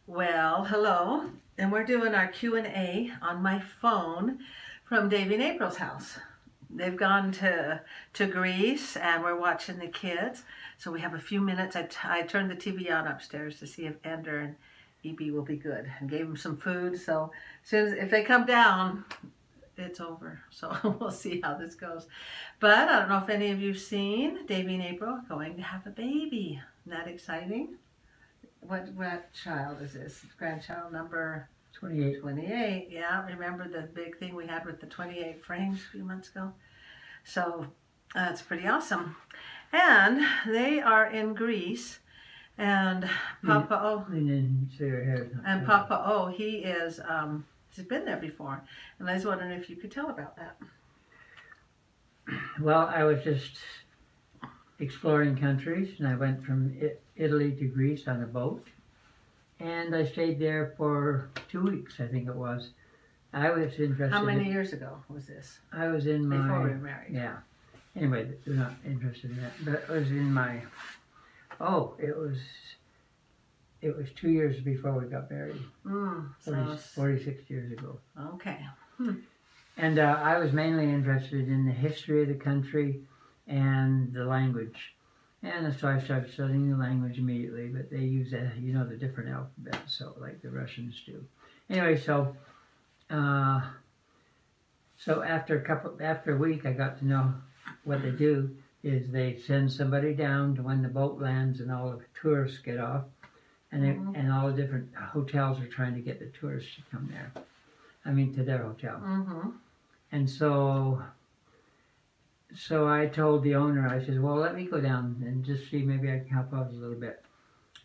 Well, hello, and we're doing our Q&A on my phone from Davy and April's house. They've gone to Greece, and we're watching the kids. So we have a few minutes. I turned the TV on upstairs to see if Ender and EB will be good, and gave them some food. So as soon as if they come down, it's over. So we'll see how this goes. But I don't know if any of you've seen Davy and April going to have a baby. Isn't that exciting? What child is this? Grandchild number 28. 28. Yeah, remember the big thing we had with the 28 frames a few months ago? So that's pretty awesome. And they are in Greece, and Papa O. And Papa O, he is he's been there before, and I was wondering if you could tell about that. Well, I was just exploring countries, and I went from Italy to Greece on a boat, and I stayed there for 2 weeks, I think it was. I was interested. How many years ago was this? I was in my... Before we were married. Yeah. Anyway, they're not interested in that. But it was in my... Oh, it was 2 years before we got married. 46 years ago. Okay. And I was mainly interested in the history of the country and the language. And so I started studying the language immediately, but they use, the different alphabets, so like the Russians do. Anyway, so after a week, I got to know what they do is they send somebody down to when the boat lands and all the tourists get off, and and all the different hotels are trying to get the tourists to come there. I mean, to their hotel. And so I told the owner, I said, well, let me go down and just see, maybe I can help out a little bit.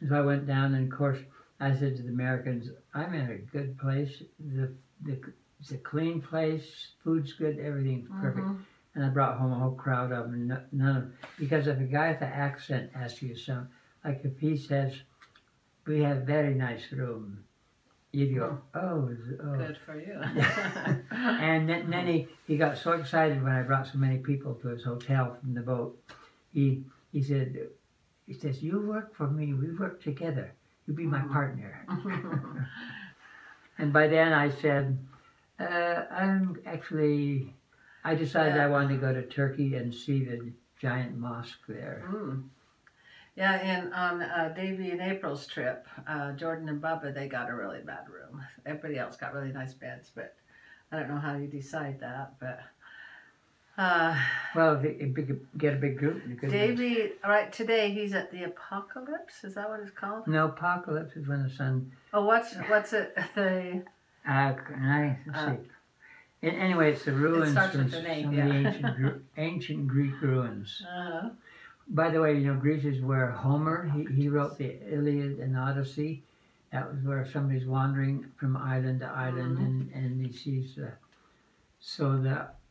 So I went down, and of course, I said to the Americans, I'm in a good place. It's a clean place, food's good, everything's perfect. And I brought home a whole crowd of them, because if a guy with an accent asks you something, like if he says, we have very nice room, you go, oh. Good for you. And then he got so excited when I brought so many people to his hotel from the boat. He says, you work for me, we work together. You be my partner. And by then I said, I decided I wanted to go to Turkey and see the giant mosque there. Yeah, and on Davy and April's trip, Jordan and Bubba, they got a really bad room. Everybody else got really nice beds, but I don't know how you decide that. But well, if you get a big group. Davy, right, today he's at the Apocalypse. Is that what it's called? No, Apocalypse is when the sun... Oh, what's it? The... let's see. Anyway, it's the ruins from the name, some of the ancient Greek ruins. By the way, Greece is where Homer, he wrote the Iliad and Odyssey. That was where somebody's wandering from island to island, and he sees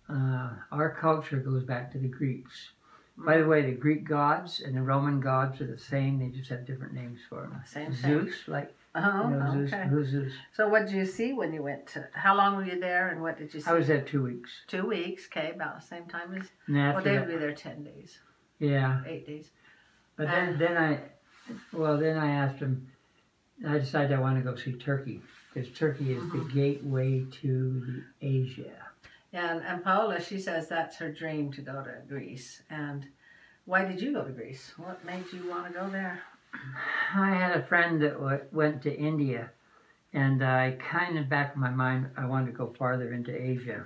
our culture goes back to the Greeks. By the way, the Greek gods and the Roman gods are the same. They just have different names for them. Same. Zeus, like Zeus, okay. who's Zeus? So what did you see when you went to? How long were you there, and what did you see? I was there 2 weeks. 2 weeks. Okay, about the same time as. Well, they would be there 10 days. Yeah. 8 days. But then I asked him. I decided I want to go see Turkey, because Turkey is the gateway to Asia. And Paola, she says that's her dream to go to Greece. And why did you go to Greece? What made you want to go there? I had a friend that went to India, and I kind of, back in my mind, I wanted to go farther into Asia.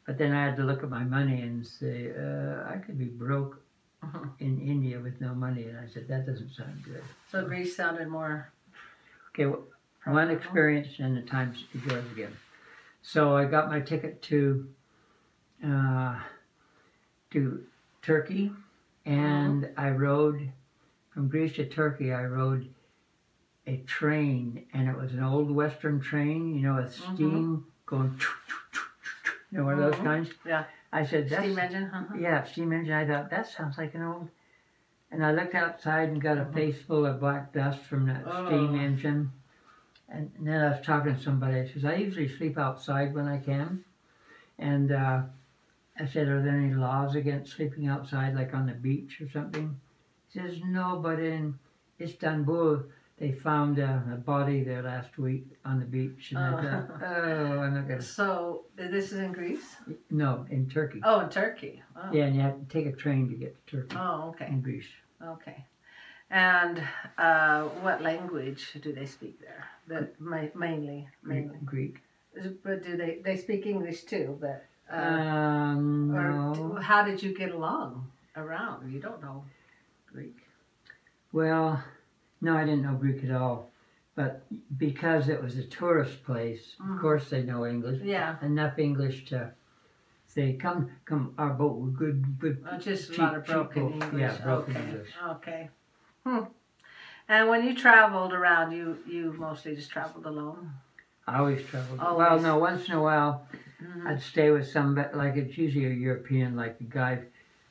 But then I had to look at my money and say, I could be broke in India with no money. And I said, that doesn't sound good. So Greece sounded more... Okay, one experience, and the time's yours again. So I got my ticket to Turkey, and I rode from Greece to Turkey. I rode a train, and it was an old Western train, with steam going, one of those kinds. Yeah. I said, steam engine. Yeah, steam engine. I thought that sounds like an old. And I looked outside and got a face full of black dust from that steam engine. And then I was talking to somebody. She says, I usually sleep outside when I can. And I said, are there any laws against sleeping outside, like on the beach or something? He says, no, but in Istanbul, they found a body there last week on the beach, and I thought, oh, I'm not gonna. So this is in Greece? No, in Turkey. Oh, in Turkey. Oh. Yeah, and you have to take a train to get to Turkey. Oh, okay. In Greece. Okay. And what language do they speak there? Mainly. Greek. But do they speak English too? But no. or how did you get along around? You don't know Greek. Well, no, I didn't know Greek at all. But because it was a tourist place, of course they know English. Yeah. Enough English to say, come, our boat, we're good. Just cheap, a lot of broken cheap English. Yeah, broken okay. English. Okay. And when you traveled around, you mostly just traveled alone? I always traveled. Always. Well, no, once in a while, I'd stay with like it's usually a European, like a guy.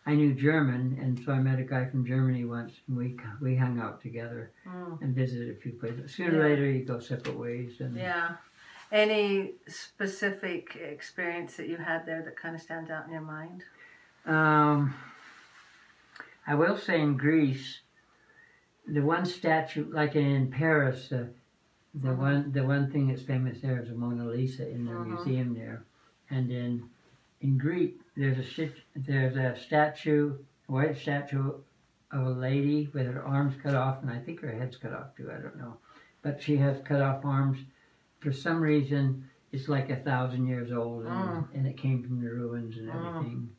I knew German, and so I met a guy from Germany once, and we hung out together and visited a few places. Sooner or later, you go separate ways. And yeah. Any specific experience that you had there that kind of stands out in your mind? I will say in Greece, the one statue, like in Paris, the one thing that's famous there is the Mona Lisa in the museum there, and in Greek there's a statue, a white statue of a lady with her arms cut off, and I think her head's cut off too. I don't know, but she has cut off arms. For some reason, it's like 1,000 years old, and it came from the ruins and everything.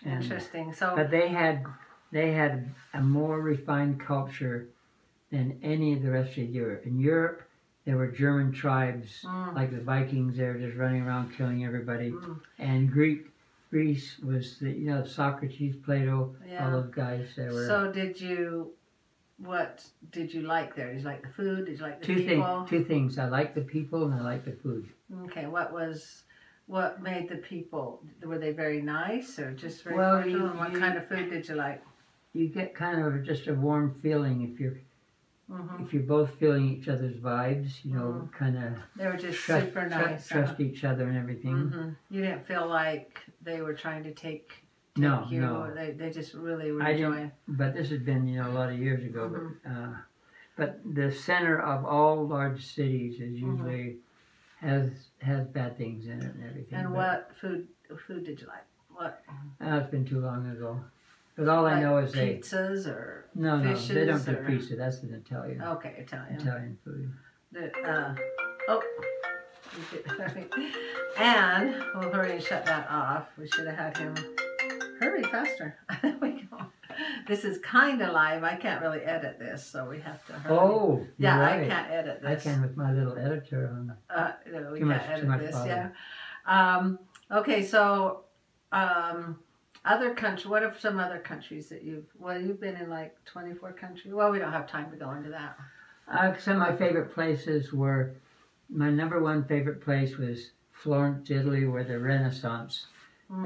And, interesting. So, but they had a more refined culture than any of the rest of Europe. In Europe, there were German tribes, like the Vikings. They were just running around killing everybody. And Greece was Socrates, Plato, all those guys. They were. So what did you like there? Did you like the food? Did you like the people? Two things. I like the people and I like the food. Okay. What made the people? Were they very nice or just very cordial? What kind of food did you like? You get kind of just a warm feeling if you're both feeling each other's vibes. Kind of. They were just super nice. Trust each other and everything. You didn't feel like they were trying to take no. They just really were enjoying. But this has been a lot of years ago. But the center of all large cities is usually has bad things in it and everything. And what food did you like? What? It's been too long ago. But all I know is pizzas or fishes. No, they don't do pizza. That's an Italian. Okay, Italian. Italian food. And we'll hurry and shut that off. We should have had him hurry faster. There we go. This is kind of live. I can't really edit this, so we have to hurry. Oh, yeah, right. I can't edit this. I can with my little editor on. No, we can't edit this. Bother. Yeah. Okay, so other countries. What are some other countries that you've been in like 24 countries? Well, we don't have time to go into that. Some of my favorite places were. My number one favorite place was Florence, Italy, where the Renaissance.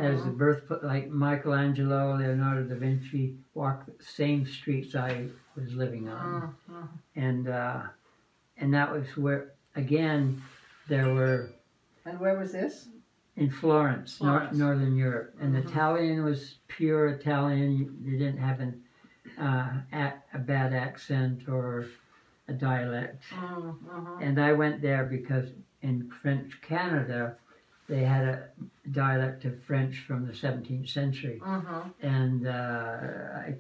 As the birthplace, like Michelangelo, Leonardo da Vinci walked the same streets I was living on, and that was where again there were. And where was this? In Florence. Northern Europe, and the Italian was pure Italian. They didn't have a bad accent or a dialect, and I went there because in French Canada. They had a dialect of French from the 17th century, and I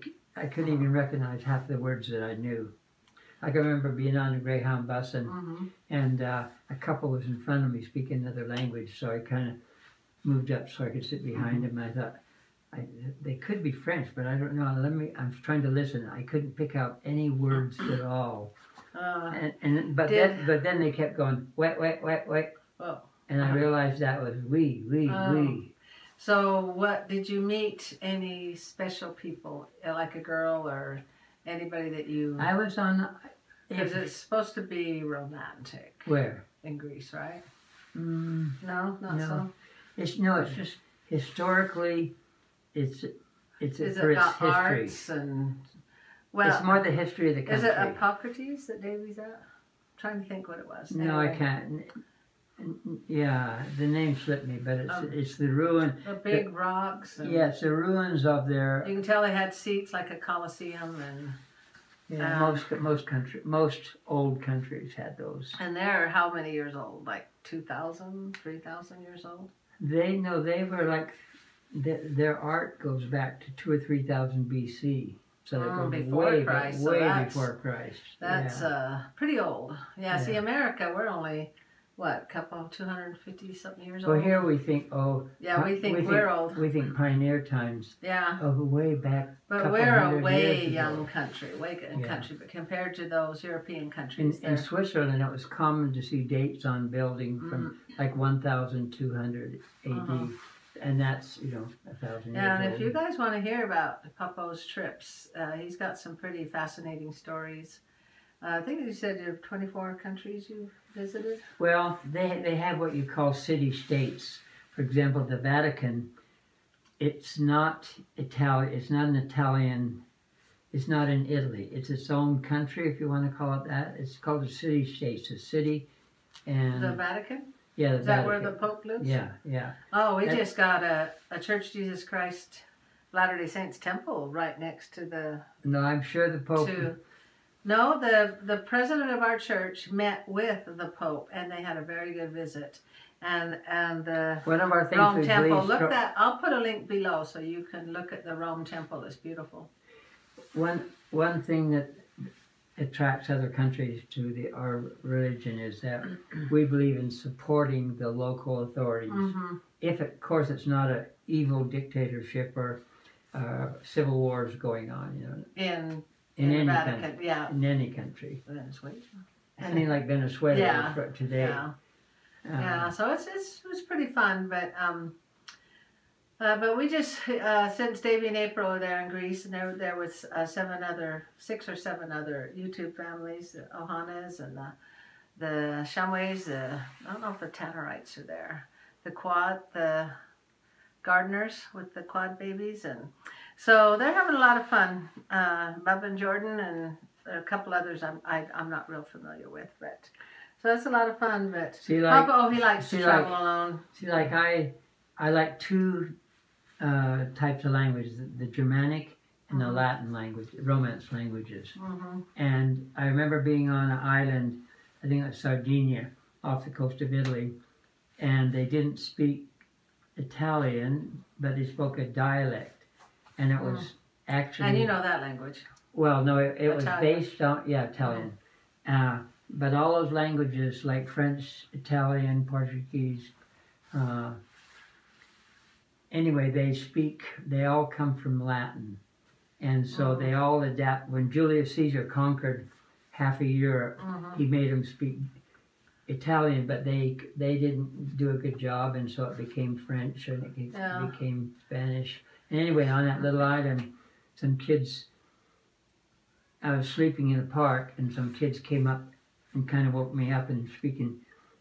couldn't even recognize half the words that I knew. I can remember being on a Greyhound bus, and a couple was in front of me speaking another language, so I kind of moved up so I could sit behind him. I thought they could be French, but I don't know. I'm trying to listen. I couldn't pick out any words at all. But then they kept going wait. Oh. And I realized that was we. So what, did you meet any special people, like a girl or anybody that you... I was on... Because it's supposed to be romantic. Where? In Greece, right? No, not so? It's just historically, it's for its history. Arts and... Well, it's more the history of the country. Is it Hippocrates that Davy's at? I'm trying to think what it was. No, anyway. I can't. Yeah, the name slipped me, but it's the ruin. The big rocks. Yeah, it's the ruins of their... You can tell they had seats like a Colosseum Yeah, most old countries had those. And they're how many years old? Like 2,000, 3,000 years old? They were like their art goes back to 2 or 3,000 BC. So it goes before Christ. way before Christ. That's pretty old. Yeah, Yeah. see, America, we're only, what, couple 250-something years old? Well, here we think, we think we're old. We think pioneer times. Yeah. Of way back. But we're a way young country, country, but compared to those European countries. In Switzerland, it was common to see dates on building from like 1,200 AD. And that's, 1,000 years old. Yeah, and if you guys want to hear about Papa's trips, he's got some pretty fascinating stories. I think you said you have 24 countries you've visited? Well, they have what you call city-states. For example, the Vatican, it's not Italian. It's not an Italian. It's not in Italy. It's its own country, if you want to call it that. It's called a city-state. It's a city. And the Vatican? Yeah, Is that where the Pope lives? Yeah, yeah. Oh, we just got a Church Jesus Christ Latter-day Saints temple right next to the... No, I'm sure the Pope... No, the president of our church met with the Pope, and they had a very good visit. And the one of our things Rome temple, I'll put a link below so you can look at the Rome temple. It's beautiful. One thing that attracts other countries to our religion is that we believe in supporting the local authorities. If, of course, it's not an evil dictatorship or civil wars going on, In any Vatican, country, yeah. In any country. Venezuela. I mean, like Venezuela today. Yeah. Yeah. So it was pretty fun, but we just since Davy and April were there in Greece, and there was 6 or 7 other YouTube families, the Ohanas and the Shamways. I don't know if the Tannerites are there. The gardeners with the quad babies, and so they're having a lot of fun. Bub and Jordan and a couple others I'm not real familiar with, but so it's a lot of fun. But Papa, he likes to travel alone. See, like I like 2 types of languages: the Germanic and the Latin language, Romance languages. And I remember being on an island, I think it was Sardinia, off the coast of Italy, and they didn't speak Italian, but they spoke a dialect. And it was actually... And you know that language? Well, no, it was based on... Yeah, Italian. But all those languages, like French, Italian, Portuguese... anyway, they all come from Latin. And so they all adapt. When Julius Caesar conquered half of Europe, he made them speak Italian, but they didn't do a good job, and so it became French, and it became Spanish. And anyway, on that little island, some kids, I was sleeping in a park, and some kids came up and kind of woke me up and speaking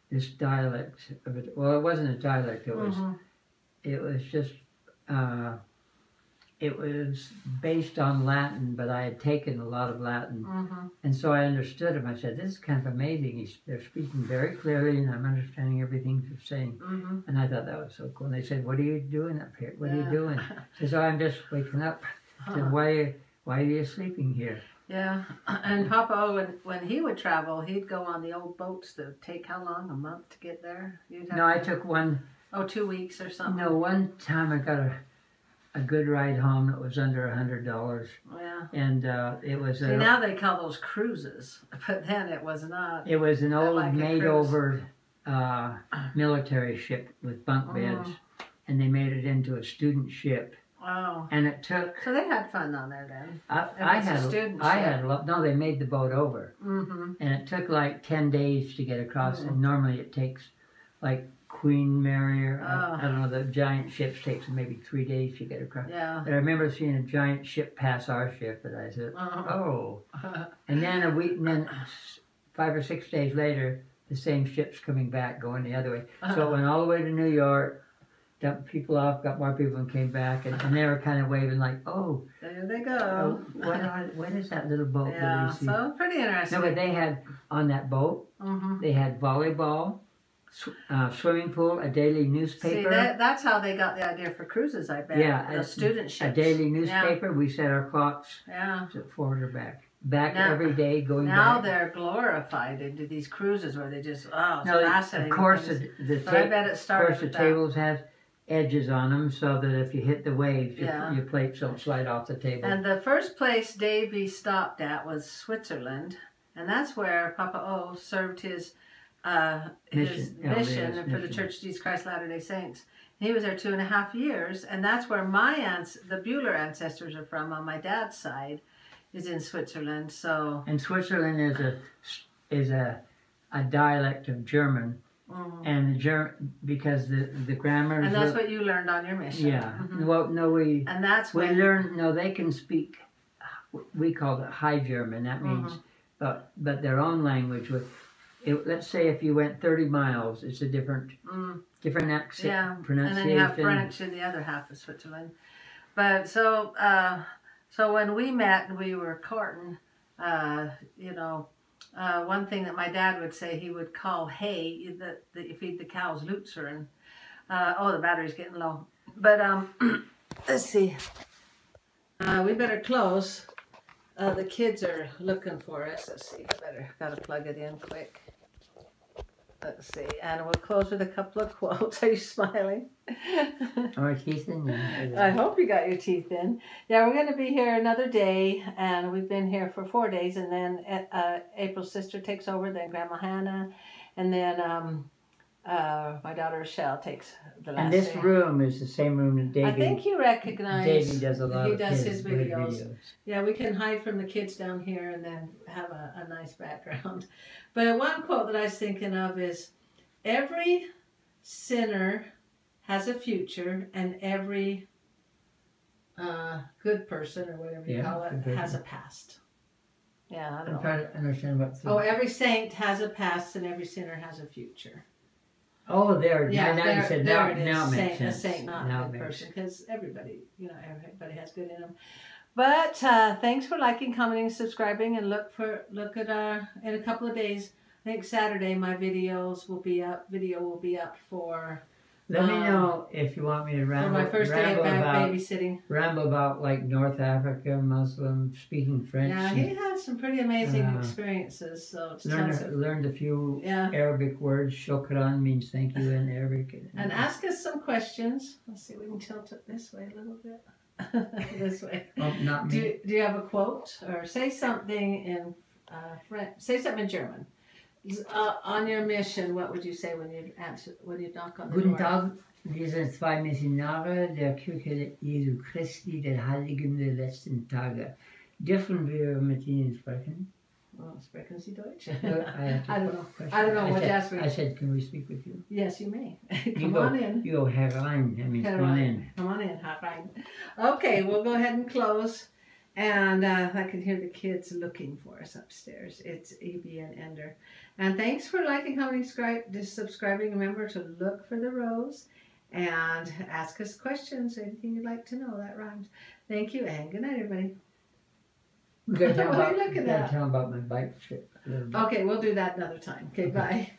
this dialect of it. Well, it wasn't a dialect. It was just, it was based on Latin, but I had taken a lot of Latin. And so I understood them. I said, this is kind of amazing. They're speaking very clearly, and I'm understanding everything they're saying. And I thought that was so cool. And they said, what are you doing up here? What are you doing? I said, oh, I'm just waking up. I said, why are you sleeping here? Yeah, and Papa, when he would travel, he'd go on the old boats that take how long? A month to get there? I took one. Oh, 2 weeks or something? No, one time I got a good ride home that was under $100. Yeah. And it was... See, now they call those cruises, but then it was not. It was an old made-over military ship with bunk beds, and they made it into a student ship. Oh. And it took... So they had fun on there then? No, they made the boat over. And it took like 10 days to get across, and normally it takes like Queen Mary, or I don't know, the giant ships takes maybe 3 days to get across. Yeah. But I remember seeing a giant ship pass our ship, and I said, oh. And then a week, and then 5 or 6 days later, the same ship's coming back, going the other way. So it went all the way to New York, dumped people off, got more people, and came back, and they were kind of waving like, oh. There they go. What is that little boat that we see? So pretty interesting. No, but they had, on that boat, they had volleyball, swimming pool, a daily newspaper. See, that's how they got the idea for cruises, I bet. Yeah. The student ships. A daily newspaper. We set our clocks Yeah. forward or back. back every day, going now back. they're glorified into these cruises where they just, it's No, fascinating. of course, things. the I bet it started with that. tables have edges on them so that if you hit the waves, your plates don't slide off the table. And the first place Davy stopped at was Switzerland, and that's where Papa O served his mission for the Church of Jesus Christ Latter-day Saints. He was there 2.5 years, and that's where the Bueller ancestors are from on my dad's side, is in Switzerland. So. And Switzerland is a dialect of German. And because the grammar. And that's what you learned on your mission. Yeah. Well, no, And that's we learned. No, they can speak. We called it High German. That means, but their own language. Let's say if you went 30 miles, it's a different accent, pronunciation. And then you have French in the other half of Switzerland. But so when we met and we were courting, one thing that my dad would say, he would call hay that you feed the cows Lutzer, and the battery's getting low. But let's see. We better close. The kids are looking for us. Let's see. Gotta plug it in quick. Let's see. And we'll close with a couple of quotes. Are you smiling? Are teeth in? I hope you got your teeth in. Yeah, we're going to be here another day, and we've been here for 4 days, and then April's sister takes over, then Grandma Hannah, and then my daughter Rochelle takes the last day. And this room is the same room that Davey. I think you recognize. Davey does a lot. He does his videos. Yeah, we can hide from the kids down here and then have a nice background. But one quote that I was thinking of is, every sinner has a future, and every good person, or whatever you call it, has a past. Yeah, I don't know. I'm trying to understand what. Every saint has a past, and every sinner has a future. Oh, there. Yeah, now you said now it makes sense. A saint, not a good person, because everybody has good in them. But thanks for liking, commenting, subscribing, and look at in a couple of days. I think Saturday my videos will be up. Video will be up for. Let me know if you want me to ramble. For my first day of babysitting. Ramble about like North Africa, Muslim, speaking French. Yeah, he had some pretty amazing experiences. So learned a few Arabic words. Shukran means thank you in Arabic. And ask us some questions. Let's see, we can tilt it this way a little bit. This way. Oh, not me. Do you have a quote, or say something in French? Say something in German. On your mission, what would you say when you knock on the Guten door? Tag, wir sind zwei Missionare der Kirche Jesu Christi, der Heiligen der letzten Tage. Dürfen wir mit Ihnen sprechen? Well, sprechen Sie Deutsch? I don't know. I don't know what to ask. I said, can we speak with you? Yes, you may. Come on in. You go herein. That means come on in. Come on in, herein. Okay, we'll go ahead and close. And I can hear the kids looking for us upstairs. It's E.B. and Ender. And thanks for liking, commenting, subscribing. Remember to look for the rose and ask us questions. Anything you'd like to know, that rhymes. Thank you, and good night, everybody. What are you looking at? Tell them about my bike trip. Okay, we'll do that another time. Okay, bye.